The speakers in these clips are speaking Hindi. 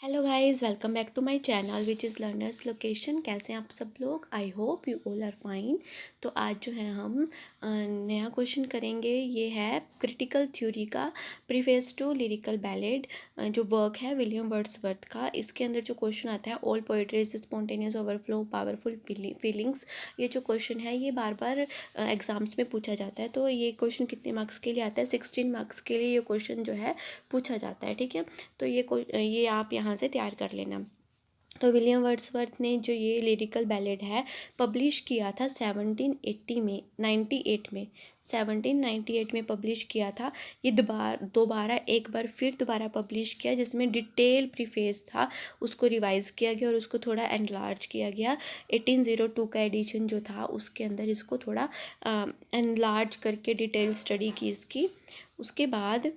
Hello guys, welcome back to my channel which is learners location. कैसे हैं आप सब लोग? I hope you all are fine. तो आज जो है हम नया क्वेश्चन करेंगे। ये है क्रिटिकल थ्योरी का प्रीफेस टू लिरिकल बैलेड, जो वर्क है विलियम वर्ड्सवर्थ का। इसके अंदर जो क्वेश्चन आता है, all poetry is spontaneous overflow powerful feelings. ये जो क्वेश्चन है ये बार बार एग्जाम्स में पूछा जाता है। तो ये क्वेश्चन कितने मार्क्स के लिए आता है? 16 मार्क्स के लिए ये क्वेश्चन जो है पूछा जाता है। ठीक है, तो ये आप यहाँ से तैयार कर लेना। तो विलियम वर्ड्सवर्थ ने जो ये लिरिकल बैलेड है पब्लिश किया था 1780 में 98 में 1798 में पब्लिश किया था। ये दोबारा एक बार फिर दोबारा पब्लिश किया, जिसमें डिटेल प्रीफेस था, उसको रिवाइज़ किया गया और उसको थोड़ा एनलार्ज किया गया। 1802 का एडिशन जो था उसके अंदर इसको थोड़ा एनलार्ज करके डिटेल स्टडी की इसकी। उसके बाद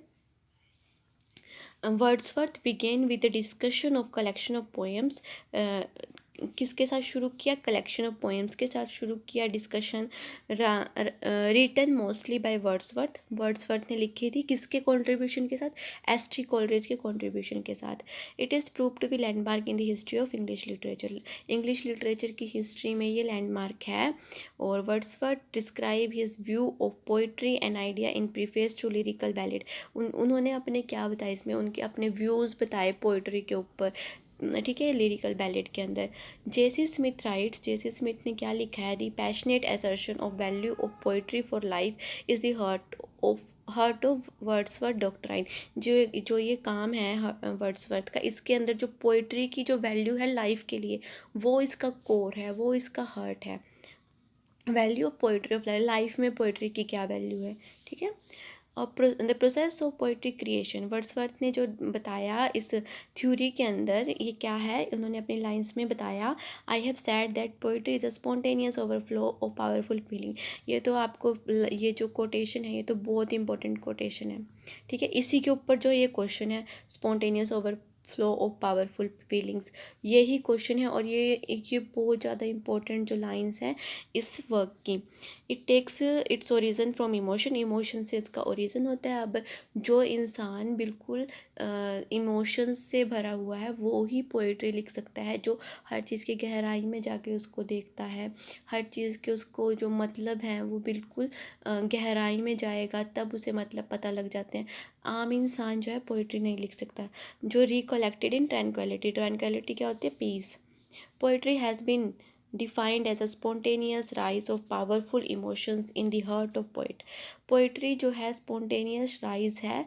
Wordsworth begin with the discussion of collection of poems. किसके साथ शुरू किया? कलेक्शन ऑफ पोएम्स के साथ शुरू किया discussion. Written mostly by Wordsworth. Wordsworth ने लिखी थी किसके कंट्रीब्यूशन के साथ? एस.टी. कोलरिज के कंट्रीब्यूशन के साथ। It is prove to be landmark in the history of English literature. English literature की हिस्ट्री में ये लैंडमार्क है। और Wordsworth describe his view of poetry and idea in preface to lyrical ballad. उन्होंने अपने क्या बताया इसमें, उनके अपने व्यूज़ बताए पोइट्री के ऊपर। ठीक है, लिरिकल बैलेड के अंदर। Jesse Smith writes, Jesse Smith ने क्या लिखा है? The passionate assertion of value of poetry for life is the heart of Wordsworth doctrine. जो ये काम है वर्ड्सवर्थ का, इसके अंदर जो पोइट्री की जो वैल्यू है लाइफ के लिए, वो इसका कोर है, वो इसका हार्ट है। Value of poetry of life में पोइट्री की क्या वैल्यू है? ठीक है। और the process of poetry creation, Wordsworth ने जो बताया इस थ्योरी के अंदर, ये क्या है उन्होंने अपनी लाइंस में बताया। I have said that poetry is a spontaneous overflow of powerful feeling. ये तो आपको ये जो कोटेशन है ये तो बहुत इंपॉर्टेंट कोटेशन है। ठीक है, इसी के ऊपर जो ये क्वेश्चन है, spontaneous overflow of powerful feelings, यही क्वेश्चन है। और ये बहुत ज़्यादा इंपॉर्टेंट जो लाइंस हैं इस वर्क की। It takes its origin from emotion, emotion से इसका ओरिजिन होता है। अब जो इंसान बिल्कुल इमोशंस से भरा हुआ है वो ही पोइट्री लिख सकता है, जो हर चीज़ की गहराई में जाके उसको देखता है, हर चीज़ के उसको जो मतलब है वो बिल्कुल गहराई में जाएगा तब उसे मतलब पता लग जाते हैं। आम इंसान जो है पोइट्री नहीं लिख सकता। जो रिकलेक्टेड इन ट्रैंक्विलिटी, ट्रैंक्विलिटी क्या होती है? Peace. Poetry has been defined as a spontaneous rise of powerful emotions in the heart of poet। Poetry जो है spontaneous rise है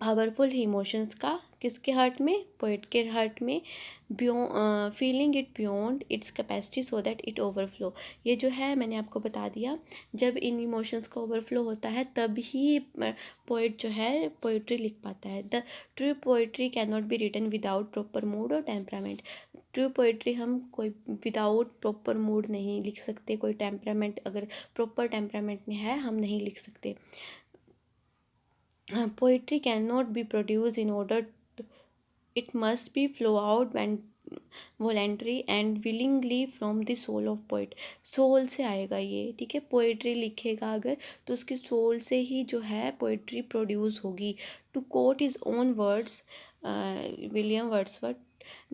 पावरफुल इमोशंस का, किसके हार्ट में? पोइट के हार्ट में। Feeling it beyond its capacity so that it overflow. ये जो है मैंने आपको बता दिया, जब इन इमोशंस का ओवरफ्लो होता है तब ही पोइट जो है पोइट्री लिख पाता है। The true poetry can not be written without proper mood और टेम्परामेंट। ट्रू पोइट्री हम कोई विदाउट प्रॉपर मूड नहीं लिख सकते, कोई टेम्परामेंट अगर प्रॉपर टेम्परामेंट में है हम नहीं लिख सकते। Poetry cannot be produced in order, it must be flow out when voluntary and willingly from the soul of poet। Soul से आएगा ये। ठीक है, पोइट्री लिखेगा अगर तो उसकी सोल से ही जो है पोइट्री प्रोड्यूस होगी। To quote his own words, William Wordsworth,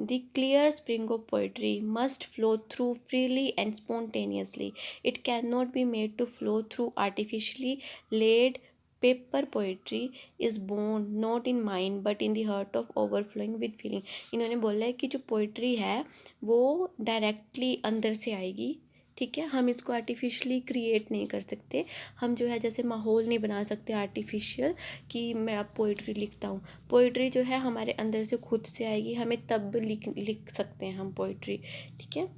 the clear spring of poetry must flow through freely and spontaneously. It cannot be made to flow through artificially laid paper। Poetry is born not in mind but in the heart of overflowing with feeling। इन्होंने बोला है कि जो पोइट्री है वो डायरेक्टली अंदर से आएगी। ठीक है, हम इसको आर्टिफिशियली क्रिएट नहीं कर सकते। हम जो है जैसे माहौल नहीं बना सकते आर्टिफिशियल कि मैं अब पोइट्री लिखता हूँ। पोइट्री जो है हमारे अंदर से खुद से आएगी, हमें तब लिख सकते हैं हम पोइट्री। ठीक है,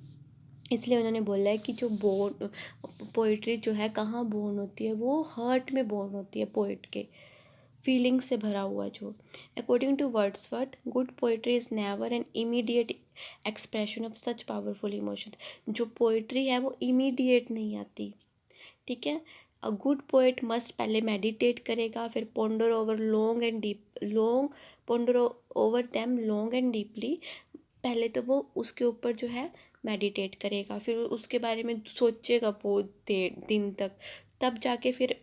इसलिए उन्होंने बोला है कि जो पोइट्री जो है कहाँ बोर्न होती है? वो हार्ट में बोर्न होती है, पोइट के फीलिंग से भरा हुआ जो। According to Wordsworth, good poetry is never an immediate expression of such powerful emotions. जो पोइट्री है वो इमीडिएट नहीं आती। ठीक है, अ गुड पोइट मस्ट पहले मेडिटेट करेगा, फिर ponder over long ponder over them long and deeply. पहले तो वो उसके ऊपर जो है मेडिटेट करेगा, फिर उसके बारे में सोचेगा बहुत देर दिन तक, तब जाके फिर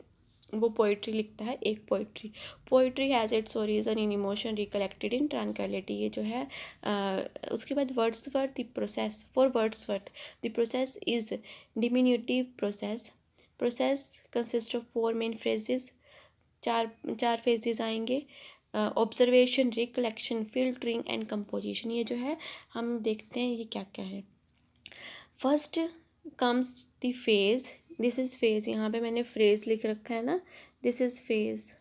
वो पोइट्री लिखता है एक poetry has its origin in emotion recollected in tranquillity. ये जो है उसके बाद Wordsworth the process for Wordsworth the process is diminutive process consist of four main phrases, चार चार फेजेस आएंगे। Observation, recollection, filtering and composition. ये जो है हम देखते हैं ये क्या क्या है। First comes the phase, this is phase, यहाँ पे मैंने फ्रेज लिख रखा है ना, दिस इज फेज।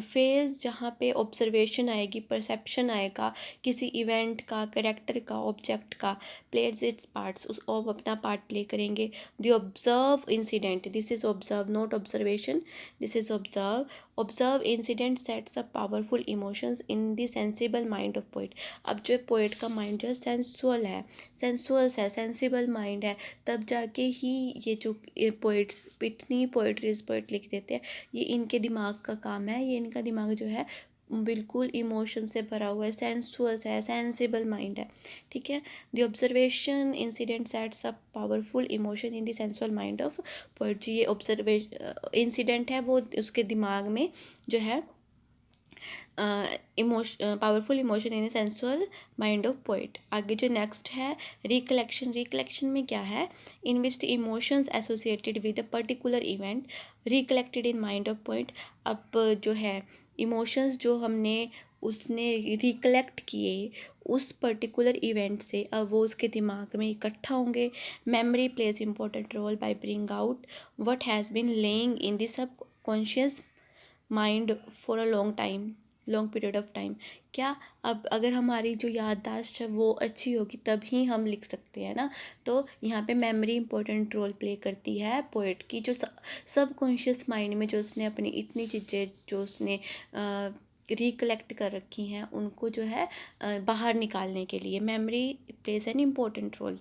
फेज जहाँ पे ऑब्जर्वेशन आएगी, परसेप्शन आएगा किसी इवेंट का, करेक्टर का, ऑब्जेक्ट का, प्लेज इट्स पार्ट्स, उस और अपना पार्ट प्ले करेंगे। The observe incident, this is observe not observation, this is observe. Observe incident sets up powerful emotions in the sensible mind of poet. अब जो पोइट का माइंड जो है सेंसुअल है, सेंसुअस है, सेंसिबल माइंड है, तब जाके ही ये जो पोइट्स इतनी पोइट्रीज पोइट लिख देते हैं, ये इनके दिमाग का काम है। ये इनका दिमाग जो है बिल्कुल इमोशन से भरा हुआ है, सेंसुअस है, सेंसिबल माइंड है, ठीक है। The observation incident sets up powerful emotion in the sensual mind of poet. ये ऑब्जर्वेशन इंसिडेंट है, वो उसके दिमाग में जो है powerful emotion in sensual mind of poet. आगे जो नेक्स्ट है रिकलेक्शन। रिकलेक्शन में क्या है, in which the emotions associated with a particular event recollected in mind of poet. अब जो है इमोशंस जो हमने उसने रिकलेक्ट किए उस पर्टिकुलर इवेंट से, अब वो उसके दिमाग में इकट्ठा होंगे। Memory plays important role by bring out what has been laying in the subconscious mind for a long period of time. क्या अब अगर हमारी जो याददाश्त है वो अच्छी होगी तभी हम लिख सकते हैं ना। तो यहाँ पे मेमोरी इंपॉर्टेंट रोल प्ले करती है पोएट की, जो सब कॉन्शियस माइंड में जो उसने अपनी इतनी चीज़ें जो उसने रिकलेक्ट कर रखी हैं उनको जो है बाहर निकालने के लिए memory plays an important role.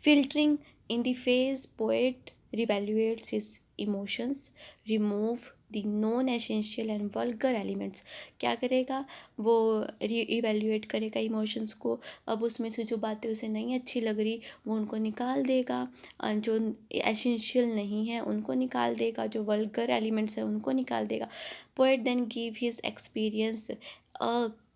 Filtering, in the phase poet reevaluates his emotions, remove the non-essential and vulgar elements। क्या करेगा वो, इवेल्यूएट करेगा इमोशंस को। अब उसमें से जो बातें उसे नहीं अच्छी लग रही वो उनको निकाल देगा, जो एसेंशियल नहीं है उनको निकाल देगा, जो वल्गर एलिमेंट्स हैं उनको निकाल देगा। Poet then give his experience a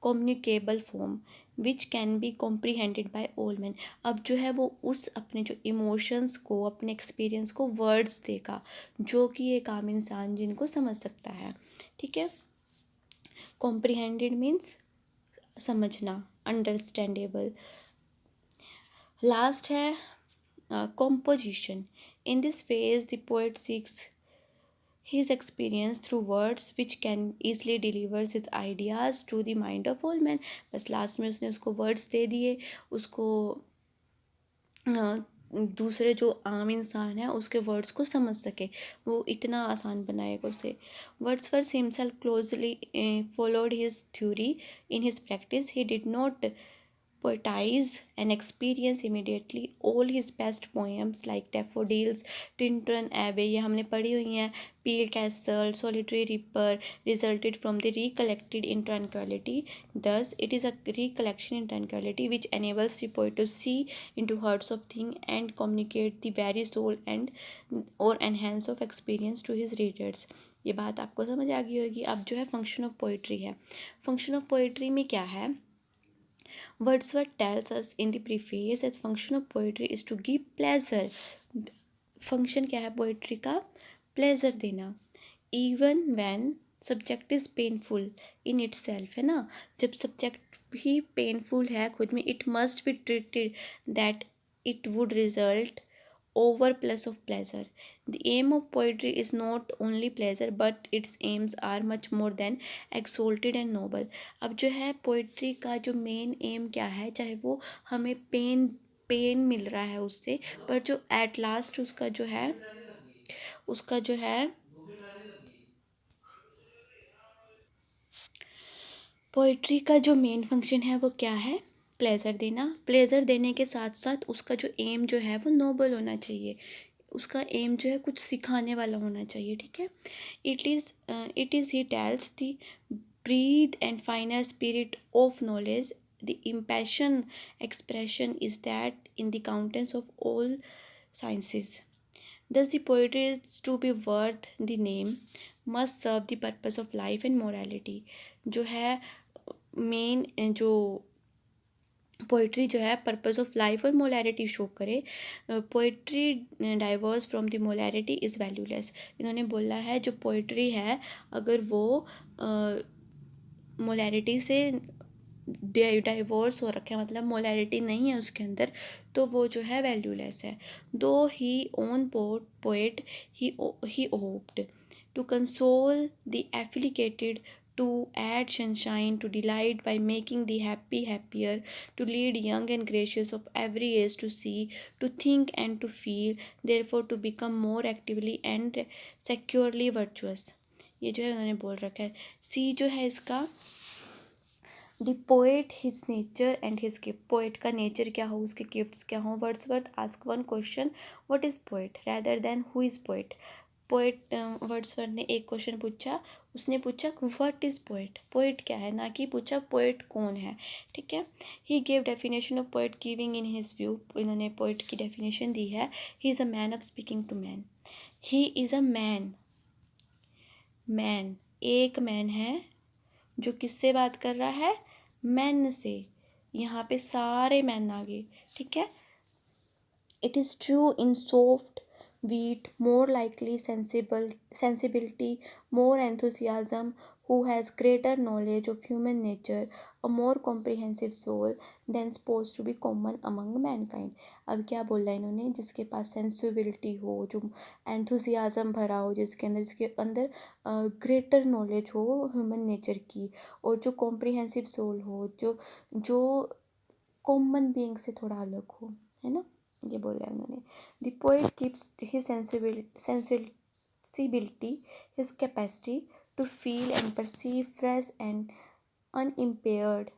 communicable form which can be comprehended by all man. अब जो है वो उस अपने जो इमोशंस को, अपने एक्सपीरियंस को वर्ड्स देगा जो कि एक आम इंसान जिनको समझ सकता है, ठीक है। कॉम्प्रीहेंडेड मीन्स समझना, अंडरस्टैंडेबल। लास्ट है composition. In this phase the poet seeks his experience through words which can easily delivers his ideas to the mind of all men। बस लास्ट में उसने उसको वर्ड्स दे दिए, उसको दूसरे जो आम इंसान है उसके वर्ड्स को समझ सके, वो इतना आसान बनाएगा उसे। Wordsworth himself closely followed his theory in his practice, he did not poetize and experience immediately all his best poems like daffodils, Tintern Abbey, ये हमने पढ़ी हुई हैं, Peel Castle, Solitary Reaper resulted from the recollected in tranquility। Thus it is a recollection in tranquility which enables the poet to see into hearts of things and communicate the very soul and or enhance of experience to his readers। ये बात आपको समझ आ गई होगी। अब जो है फंक्शन ऑफ पोइट्री है। फंक्शन ऑफ पोइट्री में क्या है, Wordsworth tells us in the preface that function of poetry is to give pleasure। Function क्या है पोइट्री का, प्लेजर देना। Even when subject is painful in it self, है ना, जब सब्जेक्ट भी पेनफुल है खुद में, it must be treated that it would result over plus of pleasure। The aim of poetry is not only pleasure but its aims are much more than exalted and noble। अब जो है पोइट्री का जो मेन एम क्या है, चाहे वो हमें पेन मिल रहा है उससे, पर जो एट लास्ट उसका जो है पोइट्री का जो मेन फंक्शन है वो क्या है, प्लेजर देना। प्लेजर देने के साथ साथ उसका जो एम जो है वो नोबल होना चाहिए, उसका एम जो है कुछ सिखाने वाला होना चाहिए, ठीक है। It is he tells the breathe and finer spirit of knowledge। The impassioned expression is that in the countenance of all sciences. Thus, the poetry is to be worth the name, must serve the purpose of life and morality. जो है मेन जो पोइट्री जो है पर्पस ऑफ लाइफ और मोलैरिटी शो करे. Poetry diverse from the molarity is valueless. इन्होंने बोला है जो पोइट्री है अगर वो मोलैरिटी से डाइवोर्स हो रखा है, मतलब मोलैरिटी नहीं है उसके अंदर, तो वो जो है वैल्यूलेस है. Though he own poet he hoped to console the afflicted, to add sunshine to delight by making the happy happier, to lead young and gracious of every age to see, to think and to feel, therefore to become more actively and securely virtuous. ये जो है उन्होंने बोल रखा है. सी जो है इसका the poet his nature and his gift. Poet का नेचर क्या हो, उसके गिफ्ट्स क्या हो. Wordsworth ask one question, what is poet rather than who is poet. Poet Wordsworth ने एक क्वेश्चन पूछा, उसने पूछा व्हाट इज़ पोएट, पोएट क्या है, ना कि पूछा पोएट कौन है. ठीक है. He gave definition of poet giving in his view. इन्होंने पोएट की डेफिनेशन दी है. He is a man of speaking to man. He is a man. Man एक मैन है जो किससे बात कर रहा है, मैन से. यहाँ पे सारे मैन आ गए. ठीक है. It is true in soft wheat, more likely sensibility, more enthusiasm, who has greater knowledge of human nature, a more comprehensive soul than supposed to be common among mankind. अब क्या बोला इन्होंने, जिसके पास सेंसिबिलिटी हो, जो एंथुसियाज़म भरा हो, जिसके अंदर ग्रेटर नॉलेज हो ह्यूमन नेचर की, और जो कॉम्प्रिहेंसिव सोल हो, जो कॉमन बीइंग से थोड़ा अलग हो, है ना. ये बोला है उन्होंने. The poet keeps his sensibility, his capacity to feel and perceive fresh and unimpaired,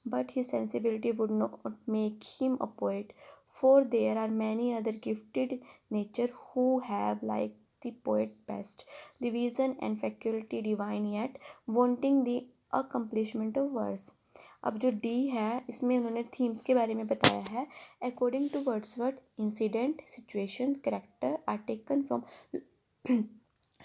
but his sensibility would not make him a poet, for there are many other gifted nature who have, like the poet, best the vision and faculty divine, yet wanting the accomplishment of verse. अब जो डी है इसमें उन्होंने थीम्स के बारे में बताया है. According to Wordsworth, incident, situation, character are taken from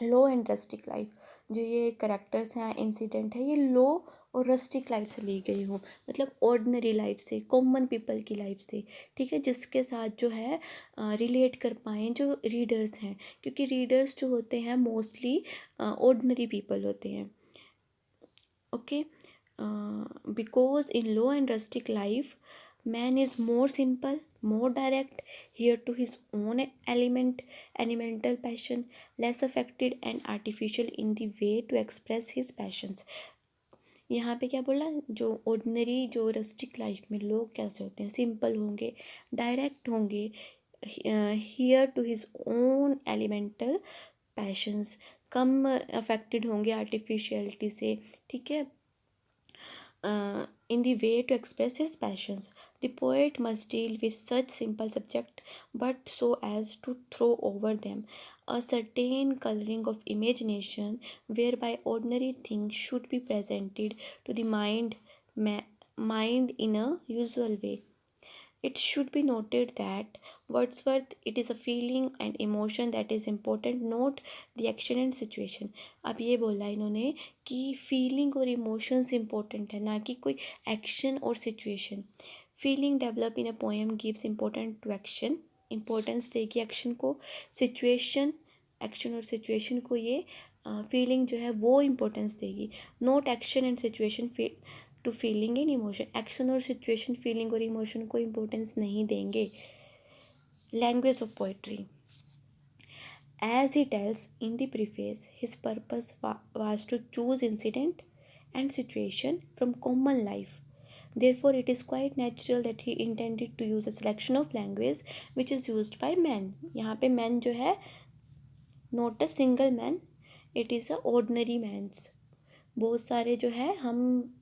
low and rustic life. जो ये करेक्टर्स हैं, इंसिडेंट है, ये लो और रस्टिक लाइफ से ली गई हो, मतलब ऑर्डिनरी लाइफ से, कॉमन पीपल की लाइफ से. ठीक है. जिसके साथ जो है रिलेट कर पाएँ जो रीडर्स हैं, क्योंकि रीडर्स जो होते हैं मोस्टली ऑर्डिनरी पीपल होते हैं. Okay. Because in low and rustic life, man is more simple, more direct, here to his own elemental passion, less affected and artificial in the way to express his passions. यहाँ पे क्या बोला, जो ऑर्डिनरी जो रस्टिक लाइफ में लोग कैसे होते हैं, सिंपल होंगे, डायरेक्ट होंगे, here to his own elemental passions, कम अफेक्टेड होंगे आर्टिफिशियलिटी से. ठीक है. In the way to express his passions. The poet must deal with such simple subject, but so as to throw over them a certain coloring of imagination, whereby ordinary things should be presented to the mind in a usual way. It should be noted that Wordsworth, it is a feeling and emotion that is important, not the action and situation. अब ये बोला इन्होंने कि फीलिंग और इमोशंस इंपॉर्टेंट है, ना कि कोई एक्शन और situation. Feeling develop in a poem gives important to action, importance देगी एक्शन को. सिचुएशन, एक्शन और सिचुएशन को ये फीलिंग जो है वो इम्पोर्टेंस देगी. Not action and situation to feeling and emotion. Action और सिचुएशन फीलिंग और इमोशन को इम्पोर्टेंस नहीं देंगे. Language of poetry. As he tells in the preface, his purpose was to choose incident and situation from common life. Therefore, it is quite natural that he intended to use a selection of language which is used by men. यहाँ पे man जो है not a single man, it is a ordinary man's. बहुत सारे जो है हम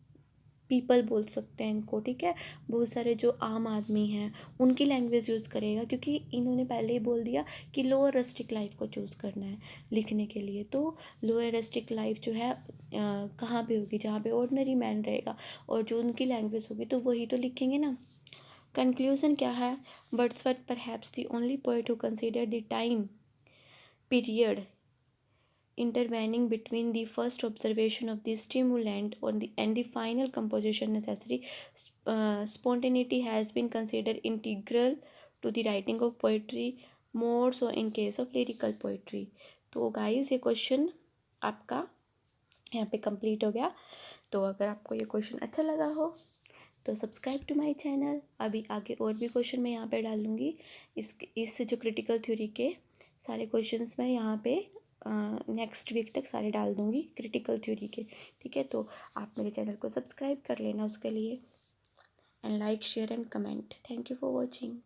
पीपल बोल सकते हैं इनको. ठीक है. बहुत सारे जो आम आदमी हैं उनकी लैंग्वेज यूज़ करेगा, क्योंकि इन्होंने पहले ही बोल दिया कि लोअर रस्टिक लाइफ को चूज़ करना है लिखने के लिए. तो लोअर रस्टिक लाइफ जो है कहाँ पे होगी, जहाँ पे ऑर्डिनरी मैन रहेगा, और जो उनकी लैंग्वेज होगी तो वही तो लिखेंगे ना. कंक्लूजन क्या है? Wordsworth perhaps the only poet who consider the time period intervening between the first observation of the stimulant and the final composition necessary. Spontaneity has been considered integral to the writing of poetry, more so in case of lyrical poetry. तो गाइस ये क्वेश्चन आपका यहाँ पे कंप्लीट हो गया। तो अगर आपको ये क्वेश्चन अच्छा लगा हो तो सब्सक्राइब टू माय चैनल। अभी आगे और भी क्वेश्चन मैं यहाँ पे डालूँगी। इस जो क्रिटिकल थ्योरी के सारे क्वेश्चंस मैं यहाँ पे नेक्स्ट वीक तक सारे डाल दूँगी क्रिटिकल थ्योरी के। ठीक है, तो आप मेरे चैनल को सब्सक्राइब कर लेना उसके लिए, and like share and comment. Thank you for watching.